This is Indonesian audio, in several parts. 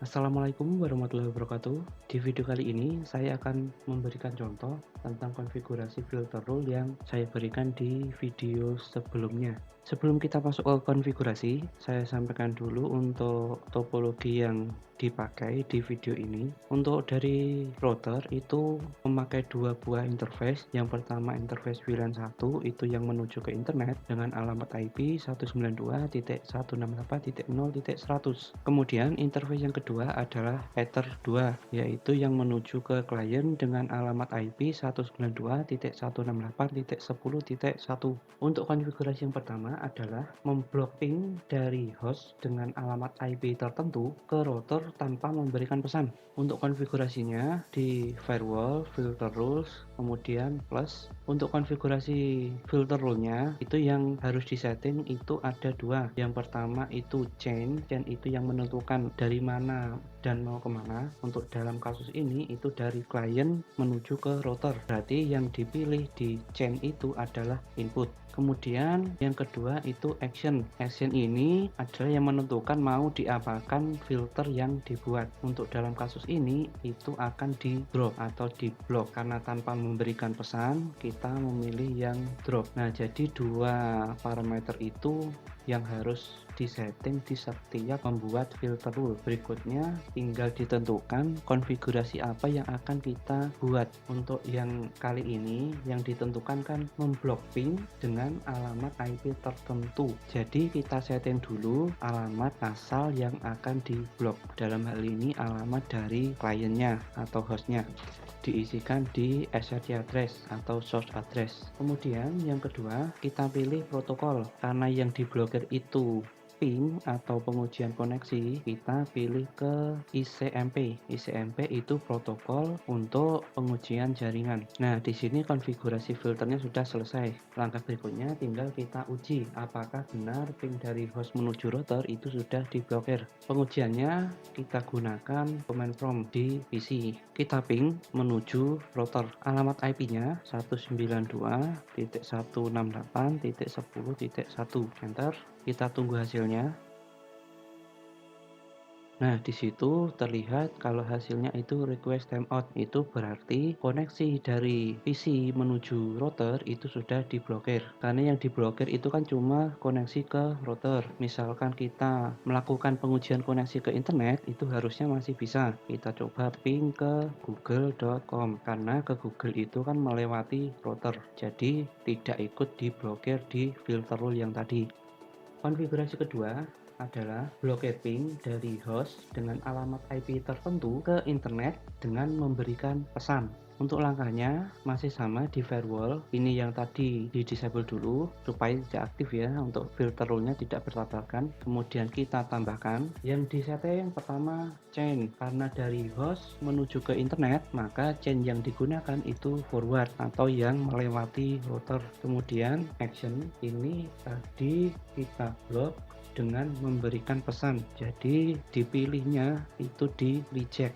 Assalamualaikum warahmatullahi wabarakatuh. Di video kali ini saya akan memberikan contoh tentang konfigurasi filter rule yang saya berikan di video sebelumnya. Sebelum kita masuk ke konfigurasi, saya sampaikan dulu untuk topologi yang dipakai di video ini. Untuk dari router itu memakai dua buah interface. Yang pertama interface WLAN 1 itu yang menuju ke internet dengan alamat IP 192.168.0.100. Kemudian interface yang kedua adalah Ether 2, yaitu yang menuju ke klien dengan alamat IP 192.168.10.1. Untuk konfigurasi yang pertama adalah memblok ping dari host dengan alamat IP tertentu ke router tanpa memberikan pesan. Untuk konfigurasinya di firewall, filter rules, kemudian plus. Untuk konfigurasi filter rule-nya itu yang harus disetting itu ada dua. Yang pertama itu chain itu yang menentukan dari mana dan mau kemana. Untuk dalam kasus ini itu dari klien menuju ke router, berarti yang dipilih di chain itu adalah input. Kemudian yang kedua itu action ini adalah yang menentukan mau diapakan filter yang dibuat. Untuk dalam kasus ini itu akan di drop atau di block, karena tanpa memberikan pesan kita memilih yang drop. Nah, jadi dua parameter itu yang harus disetting di setiap membuat filter rule. Berikutnya tinggal ditentukan konfigurasi apa yang akan kita buat. Untuk yang kali ini yang ditentukan kan memblok ping dengan alamat IP tertentu. Jadi kita setting dulu alamat asal yang akan diblok. Dalam hal ini alamat dari kliennya atau hostnya diisikan di SRC address atau source address. Kemudian yang kedua kita pilih protokol, karena yang diblokir itu ping atau pengujian koneksi, kita pilih ke ICMP. ICMP itu protokol untuk pengujian jaringan. Nah, di sini konfigurasi filternya sudah selesai. Langkah berikutnya tinggal kita uji apakah benar ping dari host menuju router itu sudah diblokir. Pengujiannya kita gunakan command prompt di PC. Kita ping menuju router. Alamat IP-nya 192.168.10.1. Enter. Kita tunggu hasilnya. Nah, di situ terlihat kalau hasilnya itu request timeout. Itu berarti koneksi dari PC menuju router itu sudah diblokir. Karena yang diblokir itu kan cuma koneksi ke router. Misalkan kita melakukan pengujian koneksi ke internet, itu harusnya masih bisa. Kita coba ping ke google.com, karena ke Google itu kan melewati router. Jadi tidak ikut diblokir di filter rule yang tadi. Konfigurasi kedua adalah blokir ping dari host dengan alamat IP tertentu ke internet dengan memberikan pesan. Untuk langkahnya masih sama di firewall. Ini yang tadi di disable dulu supaya tidak aktif ya, untuk filter rule-nya tidak bertabrakan. Kemudian kita tambahkan yang di setting pertama chain, karena dari host menuju ke internet maka chain yang digunakan itu forward atau yang melewati router. Kemudian action ini tadi kita blok dengan memberikan pesan. Jadi dipilihnya itu di reject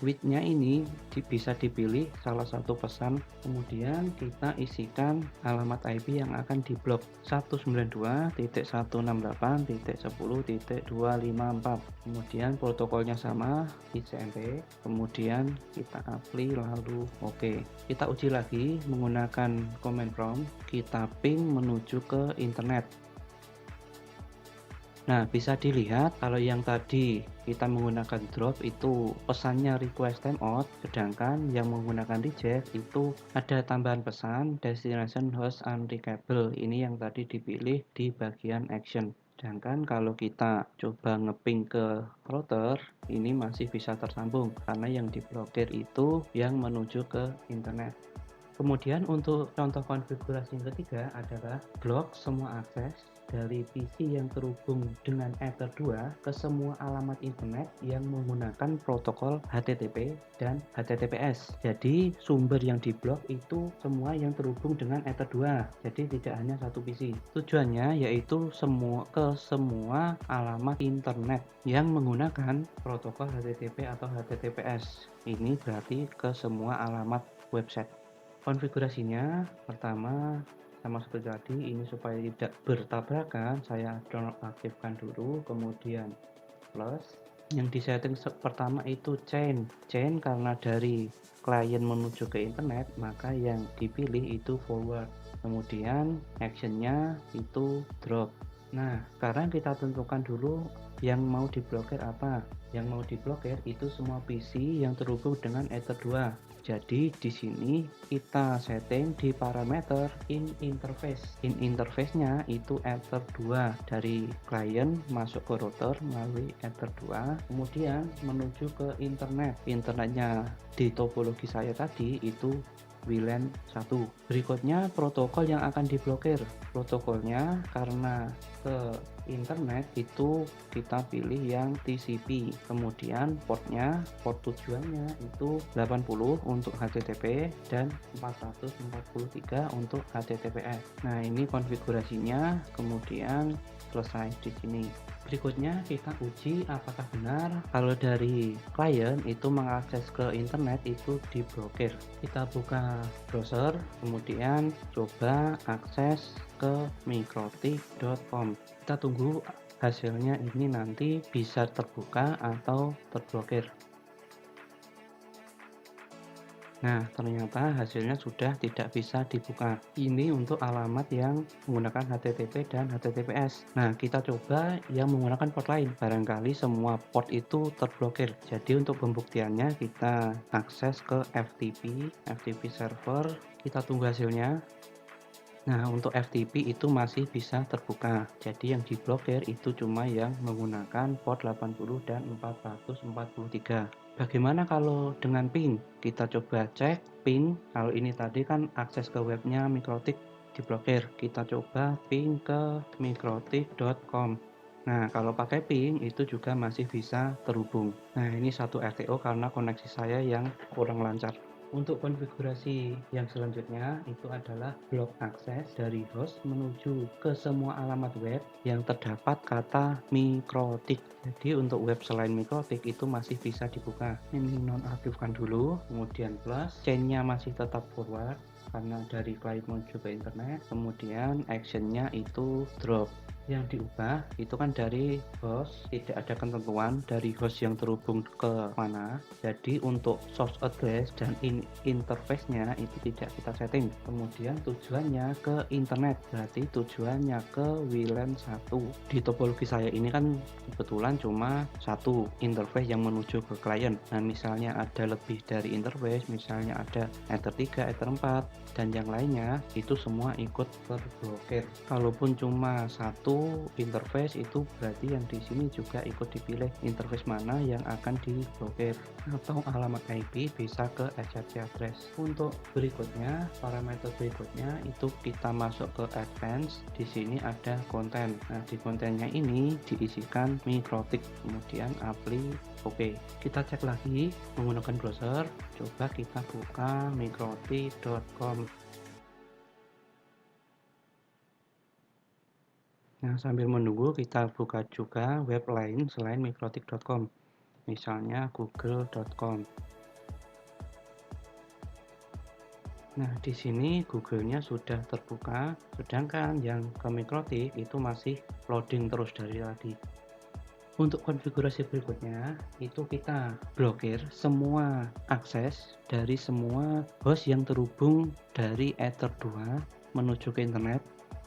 with-nya ini bisa dipilih salah satu pesan. Kemudian kita isikan alamat IP yang akan diblok 192.168.10.254. Kemudian protokolnya sama ICMP. Kemudian kita apply lalu oke. Kita uji lagi menggunakan command prompt. Kita ping menuju ke internet. Nah, bisa dilihat kalau yang tadi kita menggunakan drop itu pesannya request timeout, sedangkan yang menggunakan reject itu ada tambahan pesan destination host unreachable. Ini yang tadi dipilih di bagian action. Sedangkan kalau kita coba ngeping ke router, ini masih bisa tersambung karena yang diblokir itu yang menuju ke internet. Kemudian untuk contoh konfigurasi yang ketiga adalah blok semua akses dari PC yang terhubung dengan Ether 2 ke semua alamat internet yang menggunakan protokol HTTP dan HTTPS. Jadi sumber yang diblok itu semua yang terhubung dengan Ether 2. Jadi tidak hanya satu PC. Tujuannya yaitu semua alamat internet yang menggunakan protokol HTTP atau HTTPS. Ini berarti ke semua alamat website. Konfigurasinya pertama sama seperti tadi, ini supaya tidak bertabrakan saya aktifkan dulu, kemudian plus. Yang disetting pertama itu chain karena dari klien menuju ke internet, maka yang dipilih itu forward. Kemudian actionnya itu drop. Nah, sekarang kita tentukan dulu yang mau diblokir apa. Yang mau diblokir itu semua PC yang terhubung dengan Ether 2. Jadi di sini kita setting di parameter in interface. In interface-nya itu Ether 2 dari klien masuk ke router melalui Ether 2, kemudian menuju ke internet. Internetnya di topologi saya tadi itu WLAN 1. Berikutnya protokol yang akan diblokir. Protokolnya karena ke internet itu kita pilih yang TCP. Kemudian port tujuannya itu 80 untuk HTTP dan 443 untuk HTTPS. Nah, ini konfigurasinya, kemudian selesai di sini. Berikutnya kita uji apakah benar kalau dari klien itu mengakses ke internet itu diblokir. Kita buka browser, kemudian coba akses ke mikrotik.com. Kita tunggu hasilnya ini nanti bisa terbuka atau terblokir. Nah, ternyata hasilnya sudah tidak bisa dibuka. Ini untuk alamat yang menggunakan HTTP dan HTTPS. Nah, kita coba yang menggunakan port lain. Barangkali semua port itu terblokir. Jadi untuk pembuktiannya kita akses ke FTP server. Kita tunggu hasilnya. Nah, untuk FTP itu masih bisa terbuka. Jadi yang diblokir itu cuma yang menggunakan port 80 dan 443. Bagaimana kalau dengan ping? Kita coba cek ping. Kalau ini tadi kan akses ke webnya Mikrotik diblokir. Kita coba ping ke mikrotik.com. Nah, kalau pakai ping itu juga masih bisa terhubung. Nah, ini satu RTO karena koneksi saya yang kurang lancar. Untuk konfigurasi yang selanjutnya itu adalah blok akses dari host menuju ke semua alamat web yang terdapat kata Mikrotik. Jadi untuk web selain Mikrotik itu masih bisa dibuka. Ini nonaktifkan dulu, kemudian plus, chainnya masih tetap forward karena dari klien menuju ke internet, kemudian actionnya itu drop. Yang diubah itu kan dari host, tidak ada ketentuan dari host yang terhubung ke mana. Jadi untuk source address dan interface-nya itu tidak kita setting. Kemudian tujuannya ke internet, berarti tujuannya ke WLAN 1. Di topologi saya ini kan kebetulan cuma satu interface yang menuju ke klien. Nah, misalnya ada lebih dari interface, misalnya ada Ether 3, Ether 4 dan yang lainnya, itu semua ikut terblokir. Kalaupun cuma satu interface itu berarti yang di sini juga ikut dipilih interface mana yang akan diblokir, atau alamat IP bisa ke SRC address. Untuk berikutnya, parameter berikutnya itu kita masuk ke advance. Di sini ada konten. Nah, di kontennya ini diisikan Mikrotik, kemudian apply oke. Kita cek lagi menggunakan browser. Coba kita buka mikrotik.com. Nah, sambil menunggu kita buka juga web lain selain mikrotik.com, misalnya google.com. Nah, di sini Google-nya sudah terbuka, sedangkan yang ke Mikrotik itu masih loading terus dari tadi. Untuk konfigurasi berikutnya, itu kita blokir semua akses dari semua host yang terhubung dari Ether 2 menuju ke internet,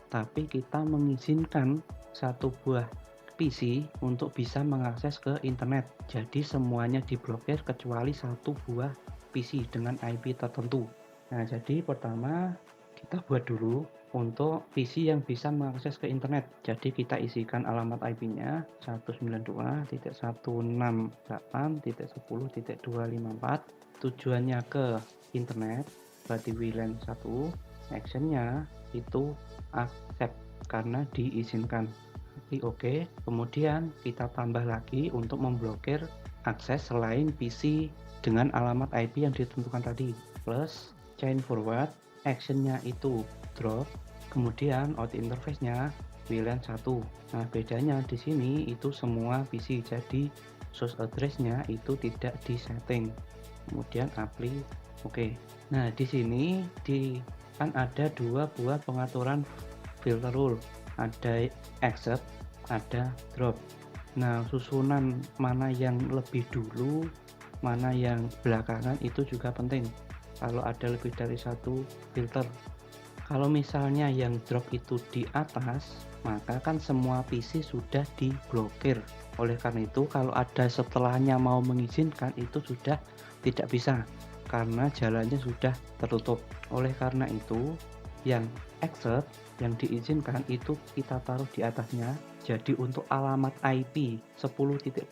tapi kita mengizinkan satu buah PC untuk bisa mengakses ke internet. Jadi semuanya diblokir kecuali satu buah PC dengan IP tertentu. Nah, jadi pertama kita buat dulu untuk PC yang bisa mengakses ke internet. Jadi kita isikan alamat IP-nya 192.168.10.254. Tujuannya ke internet, berarti WLAN 1. Actionnya itu accept karena diizinkan. Oke. Kemudian kita tambah lagi untuk memblokir akses selain PC dengan alamat IP yang ditentukan tadi. Plus chain forward, actionnya itu drop, kemudian out interface-nya WLAN 1. Nah, bedanya di sini itu semua PC, jadi source address-nya itu tidak disetting. Kemudian apply oke. Nah, di sini kan ada dua buah pengaturan filter rule, ada accept, ada drop. Nah, susunan mana yang lebih dulu, mana yang belakangan itu juga penting. Kalau ada lebih dari satu filter. Kalau misalnya yang drop itu di atas, maka kan semua PC sudah diblokir. Oleh karena itu, kalau ada setelahnya mau mengizinkan itu sudah tidak bisa karena jalannya sudah tertutup. Oleh karena itu, yang accept yang diizinkan itu kita taruh di atasnya. Jadi untuk alamat IP 10.254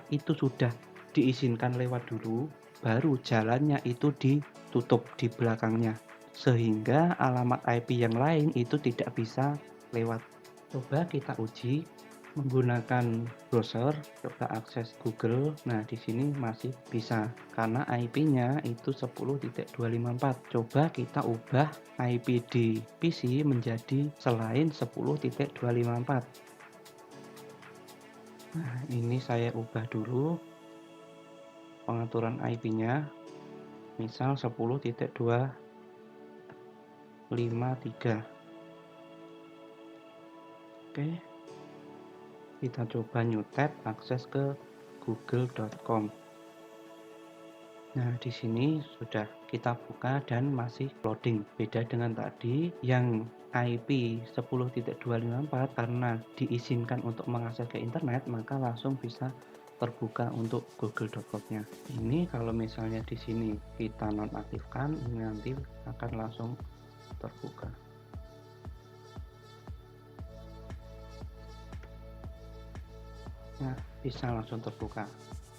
itu sudah diizinkan lewat dulu, baru jalannya itu ditutup di belakangnya, sehingga alamat IP yang lain itu tidak bisa lewat. Coba kita uji menggunakan browser, coba akses Google. Nah, di sini masih bisa karena IP-nya itu 10.254. Coba kita ubah IP di PC menjadi selain 10.254. Nah, ini saya ubah dulu pengaturan IP-nya. Misal 10.253. Oke. Kita coba new tab, akses ke google.com. Nah, di sini sudah kita buka dan masih loading. Beda dengan tadi yang IP 10.254 karena diizinkan untuk mengakses ke internet, maka langsung bisa terbuka untuk google.com-nya. Ini kalau misalnya di sini kita nonaktifkan, ini nanti akan langsung terbuka. Nah, bisa langsung terbuka.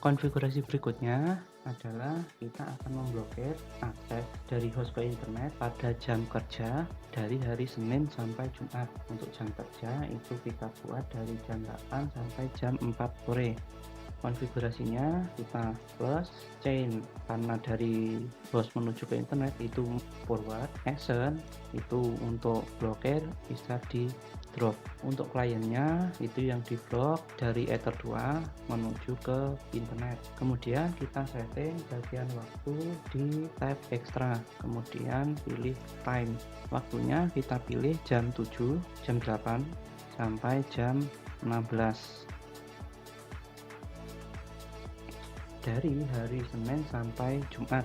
Konfigurasi berikutnya adalah kita akan memblokir akses dari host ke internet pada jam kerja dari hari Senin sampai Jumat. Untuk jam kerja itu kita buat dari jam 8 sampai jam 4 sore. Konfigurasinya kita plus chain karena dari host menuju ke internet itu forward, action itu untuk blokir bisa di drop. Untuk kliennya itu yang di blok dari Ether 2 menuju ke internet. Kemudian kita setting bagian waktu di tab extra, kemudian pilih time. Waktunya kita pilih jam 7, jam 8 sampai jam 16. Dari hari Senin sampai Jumat.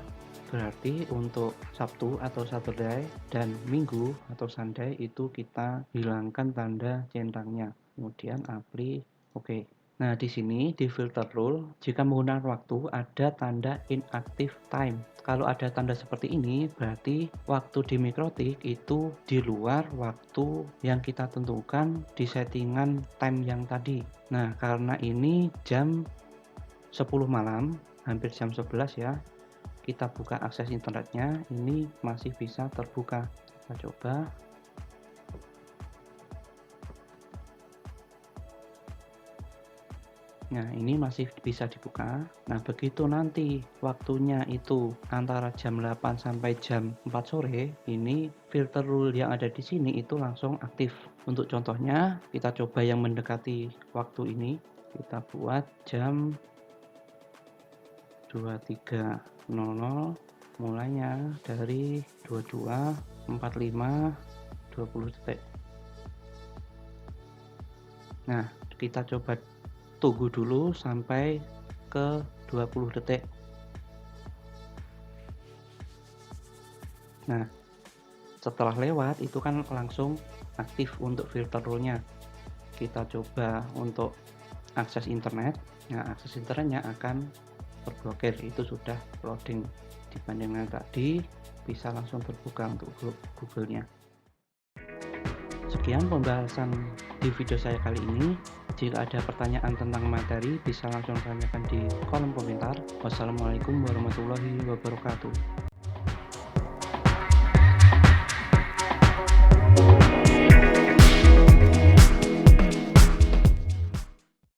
Berarti untuk Sabtu atau Saturday dan Minggu atau Sunday itu kita hilangkan tanda centangnya. Kemudian apply oke. Nah, di sini di filter rule jika menggunakan waktu ada tanda inactive time. Kalau ada tanda seperti ini berarti waktu di MikroTik itu di luar waktu yang kita tentukan di settingan time yang tadi. Nah, karena ini jam 10 malam, hampir jam 11 ya, kita buka akses internetnya, ini masih bisa terbuka. Kita coba. Nah, ini masih bisa dibuka. Nah, begitu nanti waktunya itu antara jam 8 sampai jam 4 sore, ini filter rule yang ada di sini itu langsung aktif. Untuk contohnya, kita coba yang mendekati waktu ini. Kita buat jam 23.00 mulainya dari 22.45 20 detik. Nah, kita coba tunggu dulu sampai ke 20 detik. Nah, setelah lewat itu kan langsung aktif untuk filter rule-nya. Kita coba untuk akses internet. Nah, akses internetnya akan terblokir, itu sudah loading. Dibandingkan tadi bisa langsung terbuka untuk Google-nya. Sekian pembahasan di video saya kali ini. Jika ada pertanyaan tentang materi bisa langsung tanyakan di kolom komentar. Wassalamualaikum warahmatullahi wabarakatuh.